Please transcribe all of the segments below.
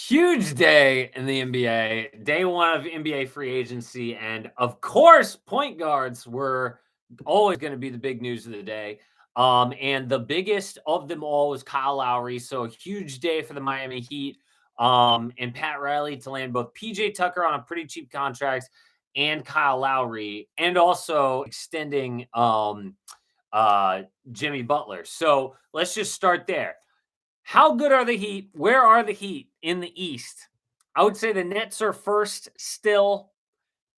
Huge day in the NBA, day one of NBA free agency. And of course, point guards were always going to be the big news of the day. And the biggest of them all was Kyle Lowry. So a huge day for the Miami Heat. And Pat Riley to land both PJ Tucker on a pretty cheap contract and Kyle Lowry, and also extending Jimmy Butler. So let's just start there. How good are the Heat? Where are the Heat in the East? I would say the Nets are first still.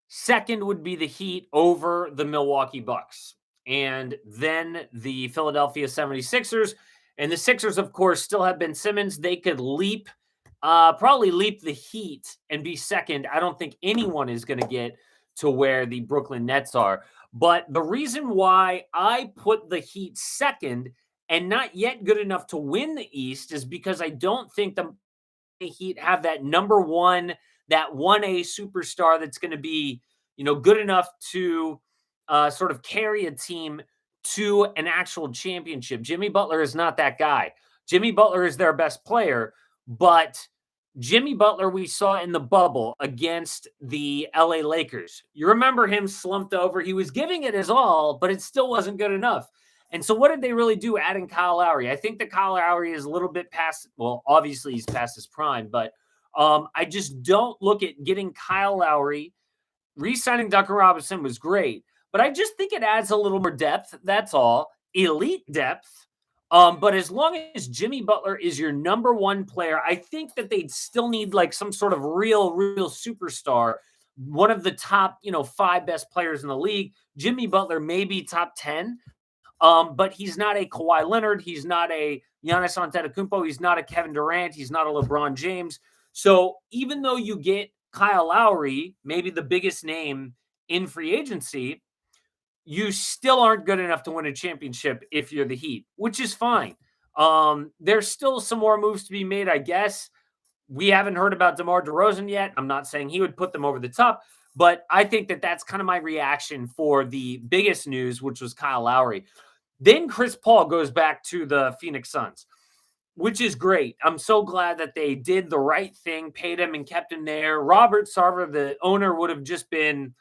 Second would be the Heat over the Milwaukee Bucks. And then the Philadelphia 76ers. And the Sixers, of course, still have Ben Simmons. They could probably leap the Heat and be second. I don't think anyone is going to get to where the Brooklyn Nets are. But the reason why I put the Heat second and not yet good enough to win the East is because I don't think the Heat have that number one, that 1A superstar that's going to be, good enough to sort of carry a team to an actual championship. Jimmy Butler is not that guy. Jimmy Butler is their best player, but Jimmy Butler we saw in the bubble against the LA Lakers. You remember him slumped over. He was giving it his all, but it still wasn't good enough. And so what did they really do adding Kyle Lowry? I think that Kyle Lowry is a little bit past, well, obviously he's past his prime, but I just don't look at getting Kyle Lowry. Re-signing Duncan Robinson was great, but I just think it adds a little more depth. That's all. Elite depth. But as long as Jimmy Butler is your number one player, I think that they'd still need like some sort of real superstar, one of the top, 5 best players in the league. Jimmy Butler may be top 10, but he's not a Kawhi Leonard. He's not a Giannis Antetokounmpo. He's not a Kevin Durant. He's not a LeBron James. So even though you get Kyle Lowry, maybe the biggest name in free agency, you still aren't good enough to win a championship if you're the Heat, which is fine. There's still some more moves to be made, I guess. We haven't heard about DeMar DeRozan yet. I'm not saying he would put them over the top, but I think that that's kind of my reaction for the biggest news, which was Kyle Lowry. Then Chris Paul goes back to the Phoenix Suns, which is great. I'm so glad that they did the right thing, paid him and kept him there. Robert Sarver, the owner, would have just been,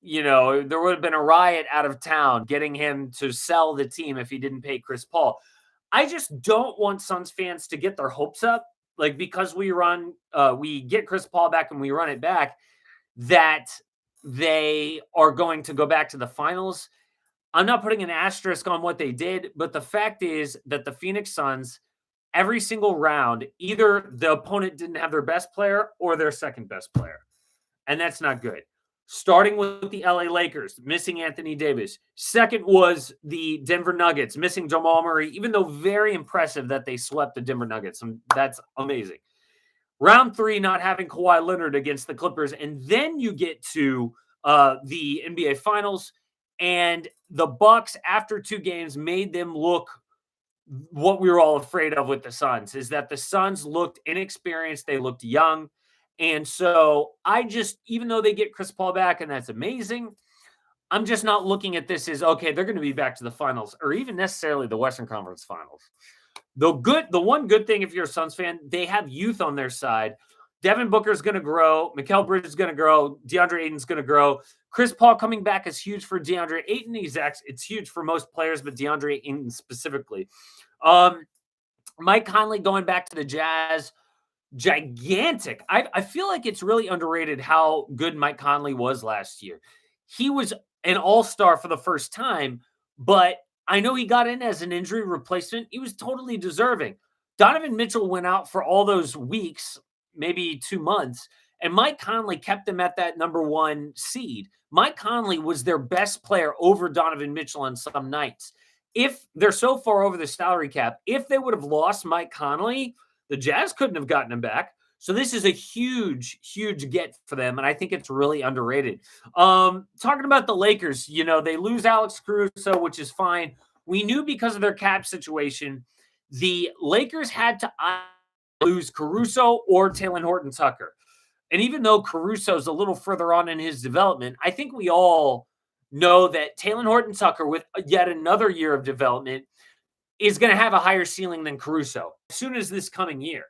there would have been a riot out of town getting him to sell the team if he didn't pay Chris Paul. I just don't want Suns fans to get their hopes up, like because we get Chris Paul back and we run it back, that they are going to go back to the finals. I'm not putting an asterisk on what they did, but the fact is that the Phoenix Suns, every single round, either the opponent didn't have their best player or their second best player. And that's not good. Starting with the LA Lakers, missing Anthony Davis. Second was the Denver Nuggets, missing Jamal Murray, even though very impressive that they swept the Denver Nuggets. And that's amazing. Round 3, not having Kawhi Leonard against the Clippers. And then you get to the NBA Finals. And the Bucks, after 2 games, made them look what we were all afraid of with the Suns, is that the Suns looked inexperienced. They looked young. And so even though they get Chris Paul back, and that's amazing, I'm just not looking at this as, okay, they're going to be back to the finals or even necessarily the Western Conference Finals. The one good thing, if you're a Suns fan, they have youth on their side. Devin Booker's going to grow. Mikal Bridges is going to grow. DeAndre Ayton's going to grow. Chris Paul coming back is huge for DeAndre Ayton. It's huge for most players, but DeAndre Ayton specifically. Mike Conley going back to the Jazz, gigantic. I feel like it's really underrated how good Mike Conley was last year. He was an all-star for the first time, but I know he got in as an injury replacement. He was totally deserving. Donovan Mitchell went out for all those weeks, maybe 2 months, and Mike Conley kept them at that number 1 seed. Mike Conley was their best player over Donovan Mitchell on some nights. If they're so far over the salary cap, if they would have lost Mike Conley, the Jazz couldn't have gotten him back. So this is a huge, huge get for them, and I think it's really underrated. Talking about the Lakers, they lose Alex Caruso, which is fine. We knew because of their cap situation, the Lakers had to lose Caruso or Talen Horton-Tucker. And even though Caruso's a little further on in his development, I think we all know that Talen Horton-Tucker, with yet another year of development, is going to have a higher ceiling than Caruso as soon as this coming year.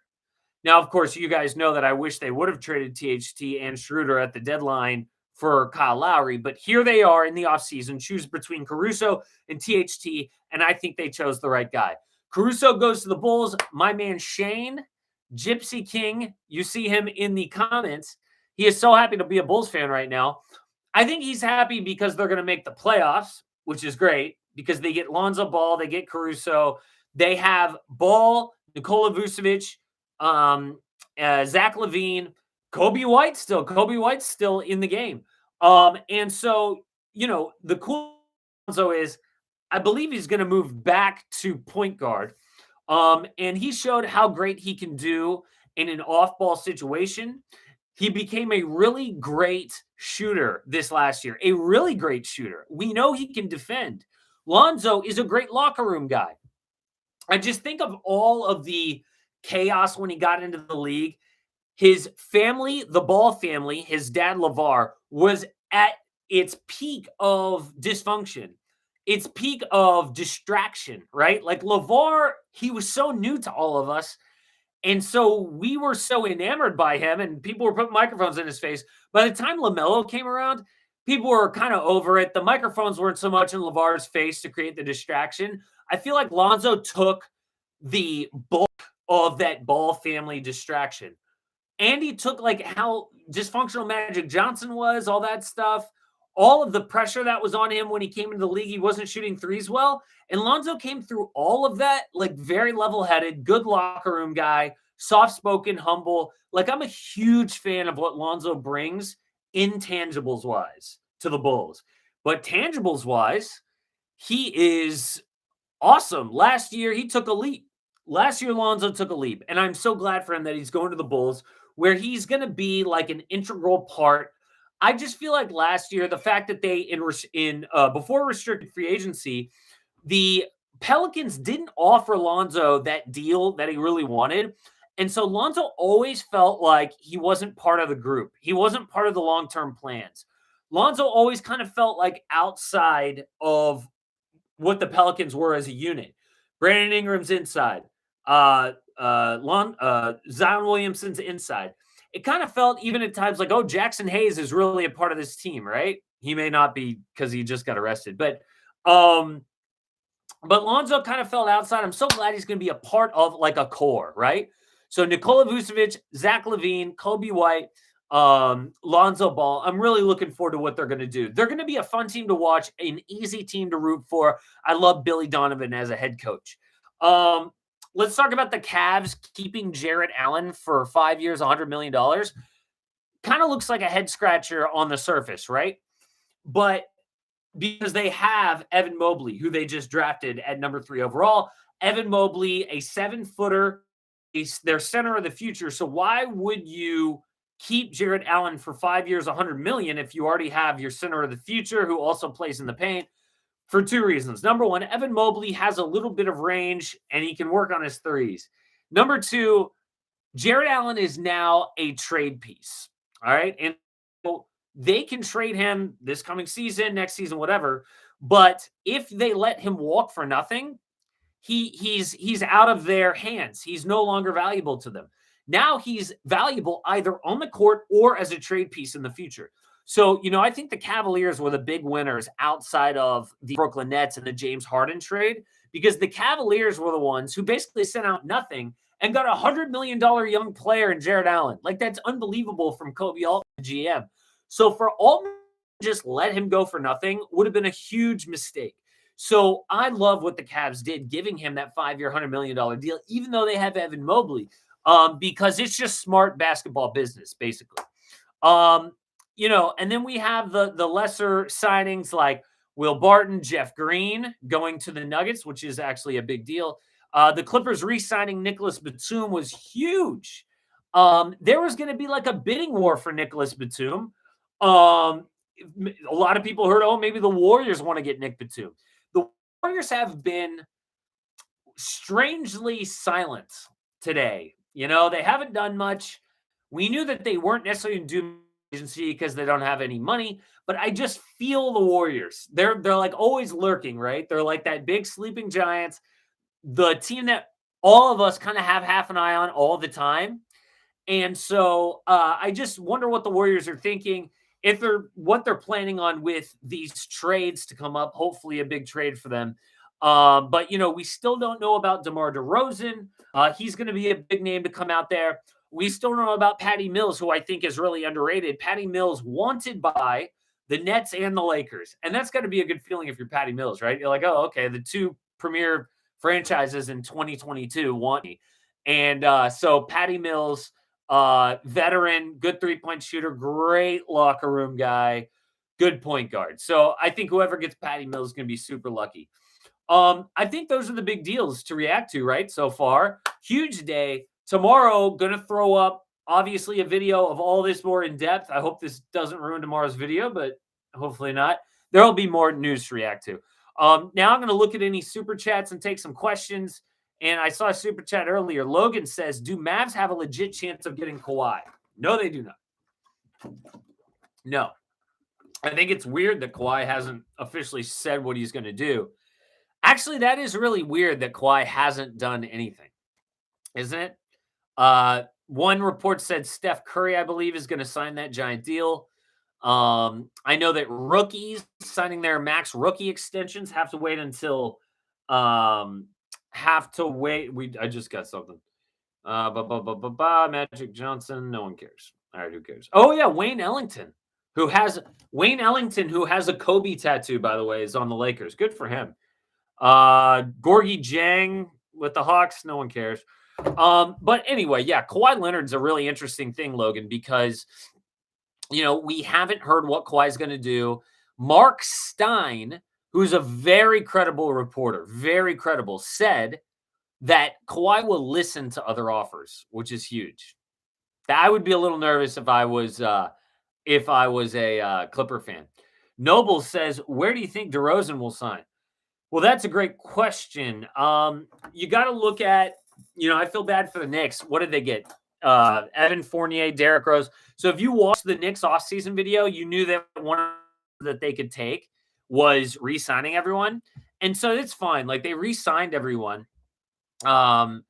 Now, of course, you guys know that I wish they would have traded THT and Schroeder at the deadline for Kyle Lowry, but here they are in the offseason, choose between Caruso and THT, and I think they chose the right guy. Caruso goes to the Bulls. My man Shane, Gypsy King, you see him in the comments. He is so happy to be a Bulls fan right now. I think he's happy because they're going to make the playoffs, which is great because they get Lonzo Ball, they get Caruso, they have Ball, Nikola Vucevic, Zach LaVine, Kobe White's still in the game. And so, the cool Lonzo is I believe he's going to move back to point guard. And he showed how great he can do in an off-ball situation. He became a really great shooter this last year, a really great shooter. We know he can defend. Lonzo is a great locker room guy. I just think of all of the chaos when he got into the league. His family, the Ball family, his dad, LeVar, was at its peak of dysfunction, its peak of distraction, right? Like LeVar, he was so new to all of us. And so we were so enamored by him, and people were putting microphones in his face. By the time LaMelo came around, people were kind of over it. The microphones weren't so much in LeVar's face to create the distraction. I feel like Lonzo took the bulk of that Ball family distraction. And he took like how dysfunctional Magic Johnson was, all that stuff, all of the pressure that was on him when he came into the league. He wasn't shooting threes well. And Lonzo came through all of that, like very level-headed, good locker room guy, soft-spoken, humble. Like I'm a huge fan of what Lonzo brings intangibles-wise to the Bulls. But tangibles-wise, he is awesome. Last year, he took a leap. Last year, Lonzo took a leap. And I'm so glad for him that he's going to the Bulls, where he's going to be like an integral part. I just feel like last year, the fact that they before restricted free agency, the Pelicans didn't offer Lonzo that deal that he really wanted. And so Lonzo always felt like he wasn't part of the group. He wasn't part of the long-term plans. Lonzo always kind of felt like outside of what the Pelicans were as a unit. Brandon Ingram's inside. Zion Williamson's inside. It kind of felt even at times like, oh, Jackson Hayes is really a part of this team, right? He may not be because he just got arrested, but Lonzo kind of felt outside. I'm so glad he's going to be a part of like a core, right? So Nikola Vucevic, Zach LaVine, Kobe White, Lonzo Ball. I'm really looking forward to what they're going to do. They're going to be a fun team to watch, an easy team to root for. I love Billy Donovan as a head coach. Let's talk about the Cavs keeping Jarrett Allen for 5 years, $100 million. Kind of looks like a head scratcher on the surface, right? But because they have Evan Mobley, who they just drafted at number 3 overall. Evan Mobley, a 7-footer, is their center of the future. So why would you keep Jarrett Allen for 5 years, $100 million if you already have your center of the future who also plays in the paint? For 2 reasons. Number 1, Evan Mobley has a little bit of range and he can work on his threes. Number 2, Jarrett Allen is now a trade piece. All right. And so they can trade him this coming season, next season, whatever. But if they let him walk for nothing, he's out of their hands. He's no longer valuable to them. Now he's valuable either on the court or as a trade piece in the future. So, I think the Cavaliers were the big winners outside of the Brooklyn Nets and the James Harden trade, because the Cavaliers were the ones who basically sent out nothing and got a $100 million young player in Jarrett Allen. Like, that's unbelievable from Kobe Altman, GM. So for Altman to just let him go for nothing would have been a huge mistake. So I love what the Cavs did, giving him that 5-year, $100 million deal, even though they have Evan Mobley, because it's just smart basketball business, basically. And then we have the lesser signings like Will Barton, Jeff Green going to the Nuggets, which is actually a big deal. The Clippers re-signing Nicholas Batum was huge. There was going to be like a bidding war for Nicholas Batum. A lot of people heard, maybe the Warriors want to get Nick Batum. The Warriors have been strangely silent today. They haven't done much. We knew that they weren't necessarily doing agency because they don't have any money, but I just feel the Warriors. They're like always lurking, right? They're like that big sleeping giants, the team that all of us kind of have half an eye on all the time. And so I just wonder what the Warriors are thinking, what they're planning on with these trades to come up. Hopefully, a big trade for them. But we still don't know about DeMar DeRozan. He's going to be a big name to come out there. We still don't know about Patty Mills, who I think is really underrated. Patty Mills wanted by the Nets and the Lakers, and that's got to be a good feeling if you're Patty Mills, right? You're like, oh, okay, the two premier franchises in 2022 want me, and so Patty Mills. Veteran, good 3-point shooter, great locker room guy, good point guard. So I think whoever gets Patty Mills is going to be super lucky. I think those are the big deals to react to, right? So far, huge day. Tomorrow, going to throw up obviously a video of all this more in depth. I hope this doesn't ruin tomorrow's video, but hopefully not. There'll be more news to react to. Now I'm going to look at any super chats and take some questions. And I saw a super chat earlier. Logan says, do Mavs have a legit chance of getting Kawhi? No, they do not. No. I think it's weird that Kawhi hasn't officially said what he's going to do. Actually, that is really weird that Kawhi hasn't done anything, isn't it? One report said Steph Curry, I believe, is going to sign that giant deal. I know that rookies signing their max rookie extensions have to wait until I just got something. Magic Johnson. No one cares. All right, who cares? Oh yeah, Wayne Ellington, who has a Kobe tattoo, by the way, is on the Lakers. Good for him. Gorgie Jang with the Hawks. No one cares. But anyway, yeah, Kawhi Leonard's a really interesting thing, Logan, because we haven't heard what Kawhi's going to do. Mark Stein, who's a very credible reporter, very credible, said that Kawhi will listen to other offers, which is huge. I would be a little nervous if I was a Clipper fan. Noble says, where do you think DeRozan will sign? Well, that's a great question. You got to look at, I feel bad for the Knicks. What did they get? Evan Fournier, Derrick Rose. So if you watched the Knicks offseason video, you knew that one that they could take was re-signing everyone. And so it's fine. Like, they re-signed everyone. And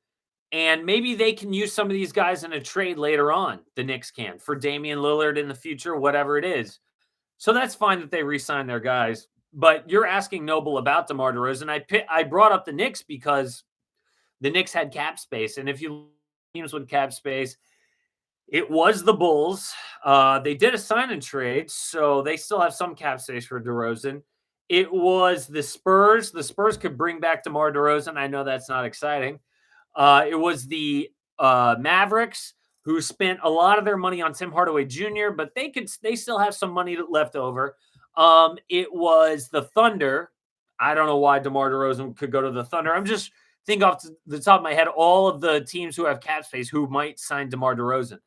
maybe they can use some of these guys in a trade later on. The Knicks can for Damian Lillard in the future, whatever it is. So that's fine that they re-sign their guys. But you're asking Noble about DeMar DeRozan. I brought up the Knicks because the Knicks had cap space. And if you teams with cap space, it was the Bulls. They did a sign and trade, so they still have some cap space for DeRozan. It was the Spurs. The Spurs could bring back DeMar DeRozan. I know that's not exciting. It was the Mavericks, who spent a lot of their money on Tim Hardaway Jr., but they still have some money left over. It was the Thunder. I don't know why DeMar DeRozan could go to the Thunder. I'm just thinking off the top of my head all of the teams who have cap space who might sign DeMar DeRozan.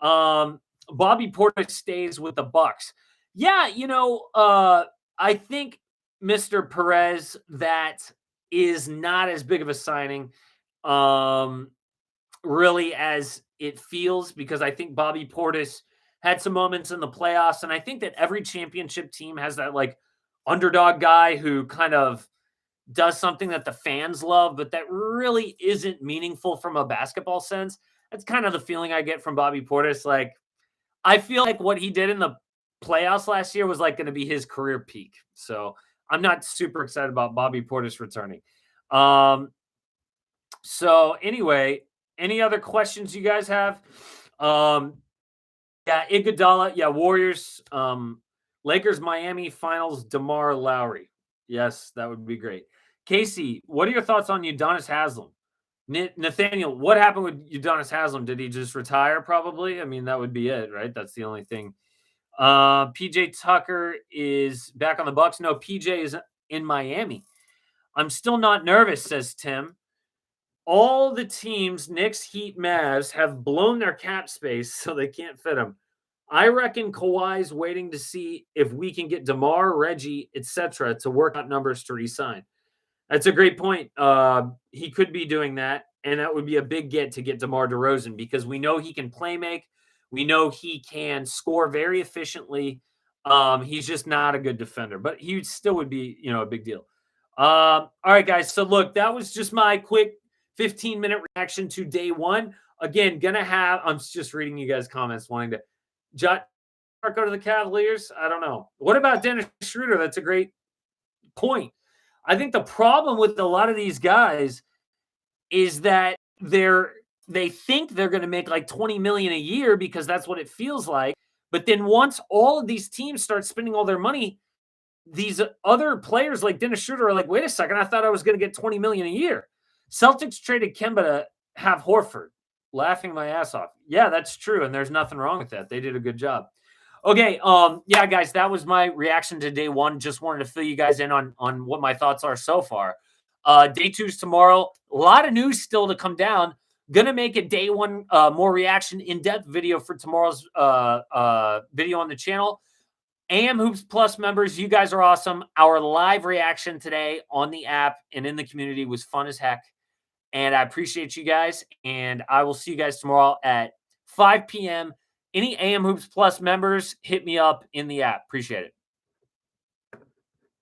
Bobby Portis stays with the Bucks. Yeah, I think Mr. Perez, that is not as big of a signing, really, as it feels, because I think Bobby Portis had some moments in the playoffs, and I think that every championship team has that like underdog guy who kind of does something that the fans love, but that really isn't meaningful from a basketball sense. That's kind of the feeling I get from Bobby Portis. Like, I feel like what he did in the playoffs last year was like going to be his career peak. So I'm not super excited about Bobby Portis returning. So anyway, any other questions you guys have? Yeah, Iguodala. Yeah, Warriors. Lakers, Miami finals, DeMar Lowry. Yes, that would be great. Casey, what are your thoughts on Udonis Haslem? Nathaniel, what happened with Udonis Haslem? Did he just retire? Probably. I mean, that would be it, right? That's the only thing. PJ Tucker is back on the Bucks. No, PJ is in Miami. I'm still not nervous, says Tim. All the teams, Knicks, Heat, Mavs, have blown their cap space, so they can't fit them. I reckon Kawhi's waiting to see if we can get DeMar, Reggie, etc. to work out numbers to re-sign. That's a great point. He could be doing that, and that would be a big get to get DeMar DeRozan, because we know he can play make. We know he can score very efficiently. He's just not a good defender, but he still would be, a big deal. All right, guys. So look, that was just my quick 15-minute reaction to day one. Again, gonna have. I'm just reading you guys' comments, wanting to. Go to the Cavaliers. I don't know. What about Dennis Schroeder? That's a great point. I think the problem with a lot of these guys is that they think they're going to make like 20 million a year because that's what it feels like. But then once all of these teams start spending all their money, these other players like Dennis Schroeder are like, wait a second, I thought I was going to get 20 million a year. Celtics traded Kemba to have Horford. Laughing my ass off. Yeah, that's true. And there's nothing wrong with that. They did a good job. Okay, yeah, guys, that was my reaction to day one. Just wanted to fill you guys in on what my thoughts are so far. Day two is tomorrow. A lot of news still to come down. Gonna make a day one more reaction in-depth video for tomorrow's video on the channel. AM Hoops Plus members, you guys are awesome. Our live reaction today on the app and in the community was fun as heck. And I appreciate you guys. And I will see you guys tomorrow at 5 p.m. Any AM Hoops Plus members, hit me up in the app. Appreciate it.